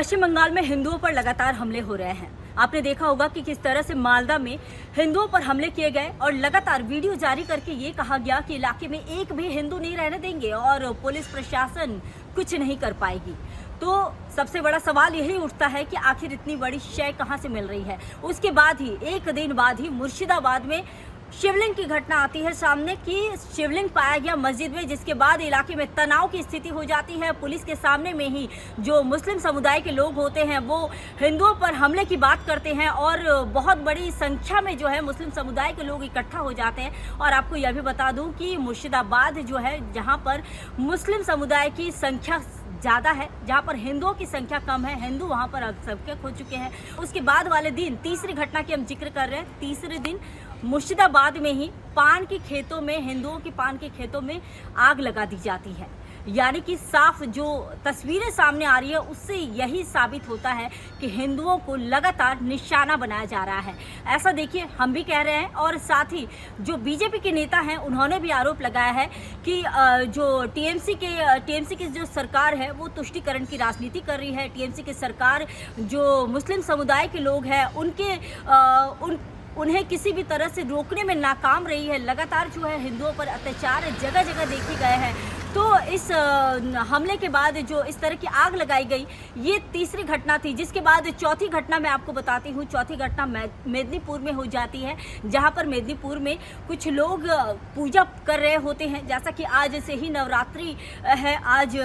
पश्चिम बंगाल में हिंदुओं पर लगातार हमले हो रहे हैं। आपने देखा होगा कि किस तरह से मालदा में हिंदुओं पर हमले किए गए और लगातार वीडियो जारी करके ये कहा गया कि इलाके में एक भी हिंदू नहीं रहने देंगे और पुलिस प्रशासन कुछ नहीं कर पाएगी। तो सबसे बड़ा सवाल यही उठता है कि आखिर इतनी बड़ी शय कहां से मिल रही है। उसके बाद ही एक दिन बाद ही मुर्शिदाबाद में शिवलिंग की घटना आती है सामने कि शिवलिंग पाया गया मस्जिद में, जिसके बाद इलाके में तनाव की स्थिति हो जाती है। पुलिस के सामने में ही जो मुस्लिम समुदाय के लोग होते हैं वो हिंदुओं पर हमले की बात करते हैं और बहुत बड़ी संख्या में जो है मुस्लिम समुदाय के लोग इकट्ठा हो जाते हैं। और आपको यह भी बता दूं कि मुर्शिदाबाद जो है, जहां पर मुस्लिम समुदाय की संख्या ज़्यादा है, जहाँ पर हिंदुओं की संख्या कम है, हिंदू वहाँ पर सबके खो चुके हैं। उसके बाद वाले दिन तीसरी घटना की हम जिक्र कर रहे हैं। तीसरे दिन मुर्शिदाबाद में ही पान के खेतों में, हिंदुओं के पान के खेतों में आग लगा दी जाती है। यानी कि साफ जो तस्वीरें सामने आ रही है उससे यही साबित होता है कि हिंदुओं को लगातार निशाना बनाया जा रहा है। ऐसा देखिए हम भी कह रहे हैं और साथ ही जो बीजेपी के नेता हैं उन्होंने भी आरोप लगाया है कि जो टीएमसी की जो सरकार है वो तुष्टीकरण की राजनीति कर रही है। टीएमसी की सरकार जो मुस्लिम समुदाय के लोग हैं उन्हें किसी भी तरह से रोकने में नाकाम रही है। लगातार जो है हिंदुओं पर अत्याचार जगह जगह देखे गए हैं। तो इस हमले के बाद जो इस तरह की आग लगाई गई, ये तीसरी घटना थी। जिसके बाद चौथी घटना मैं आपको बताती हूँ। चौथी घटना मेदिनीपुर में हो जाती है, जहाँ पर मेदिनीपुर में कुछ लोग पूजा कर रहे होते हैं। जैसा कि आज से ही नवरात्रि है, आज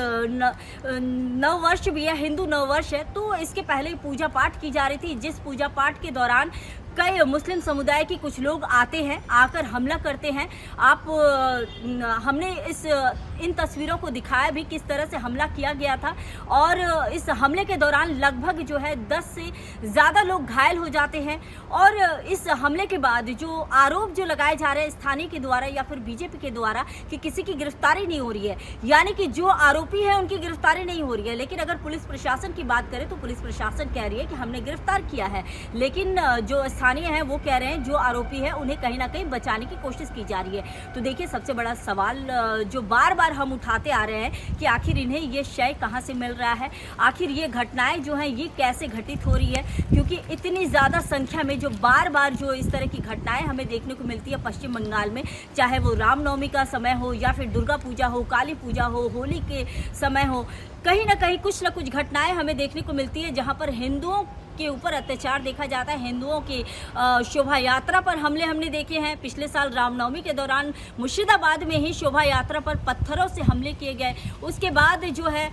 नव वर्ष भी है, हिंदू नव वर्ष है। तो इसके पहले पूजा पाठ की जा रही थी, जिस पूजा पाठ के दौरान कई मुस्लिम समुदाय के कुछ लोग आते हैं, आकर हमला करते हैं। हमने इन तस्वीरों को दिखाया भी किस तरह से हमला किया गया था। और इस हमले के दौरान लगभग जो है 10 से ज़्यादा लोग घायल हो जाते हैं। और इस हमले के बाद जो आरोप जो लगाए जा रहे हैं स्थानीय के द्वारा या फिर बीजेपी के द्वारा कि किसी की गिरफ्तारी नहीं हो रही है, यानी कि जो आरोपी है उनकी गिरफ्तारी नहीं हो रही है। लेकिन अगर पुलिस प्रशासन की बात करें तो पुलिस प्रशासन कह रही है कि हमने गिरफ्तार किया है, लेकिन जो स्थानीय हैं वो कह रहे हैं जो आरोपी है उन्हें कहीं ना कहीं बचाने की कोशिश की जा रही है। तो देखिए सबसे बड़ा सवाल जो बार बार हम उठाते आ रहे हैं कि आखिर इन्हें ये शय कहां से मिल रहा है, आखिर ये घटनाएं जो हैं ये कैसे घटित हो रही है। क्योंकि इतनी ज़्यादा संख्या में जो बार बार जो इस तरह की घटनाएं हमें देखने को मिलती है पश्चिम बंगाल में, चाहे वो रामनवमी का समय हो या फिर दुर्गा पूजा हो, काली पूजा हो, होली के समय हो, कहीं ना कहीं कुछ ना कुछ घटनाएं हमें देखने को मिलती है जहां पर हिंदुओं के ऊपर अत्याचार देखा जाता है। हिंदुओं की शोभा यात्रा पर हमले हमने देखे हैं। पिछले साल रामनवमी के दौरान मुर्शिदाबाद में ही शोभा यात्रा पर पत्थरों से हमले किए गए। उसके बाद जो है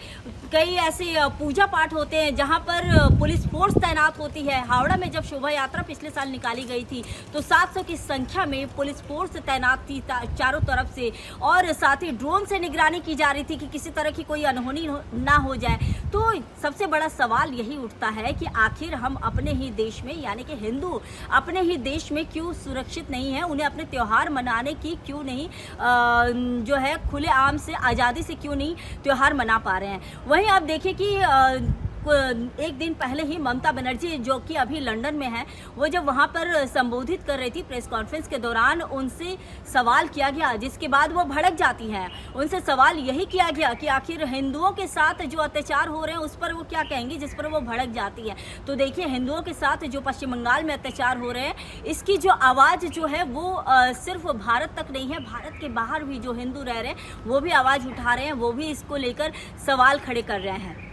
कई ऐसे पूजा पाठ होते हैं जहां पर पुलिस फोर्स तैनात होती है। हावड़ा में जब शोभा यात्रा पिछले साल निकाली गई थी तो 700 की संख्या में पुलिस फोर्स तैनात थी चारों तरफ से, और साथ ही ड्रोन से निगरानी की जा रही थी कि किसी तरह की कोई अनहोनी ना हो जाए। तो सबसे बड़ा सवाल यही उठता है कि आखिर हम अपने ही देश में, यानी कि हिंदू अपने ही देश में क्यों सुरक्षित नहीं है, उन्हें अपने त्यौहार मनाने की क्यों नहीं जो है खुलेआम से आज़ादी से क्यों नहीं त्यौहार मना पा रहे हैं। वहीं आप देखिए कि एक दिन पहले ही ममता बनर्जी जो कि अभी लंदन में है, वो जब वहाँ पर संबोधित कर रही थी प्रेस कॉन्फ्रेंस के दौरान, उनसे सवाल किया गया जिसके बाद वो भड़क जाती हैं। उनसे सवाल यही किया गया कि आखिर हिंदुओं के साथ जो अत्याचार हो रहे हैं उस पर वो क्या कहेंगी, जिस पर वो भड़क जाती है। तो देखिए हिंदुओं के साथ जो पश्चिम बंगाल में अत्याचार हो रहे हैं, इसकी जो आवाज़ जो है वो सिर्फ भारत तक नहीं है, भारत के बाहर भी जो हिंदू रह रहे हैं वो भी आवाज़ उठा रहे हैं, वो भी इसको लेकर सवाल खड़े कर रहे हैं।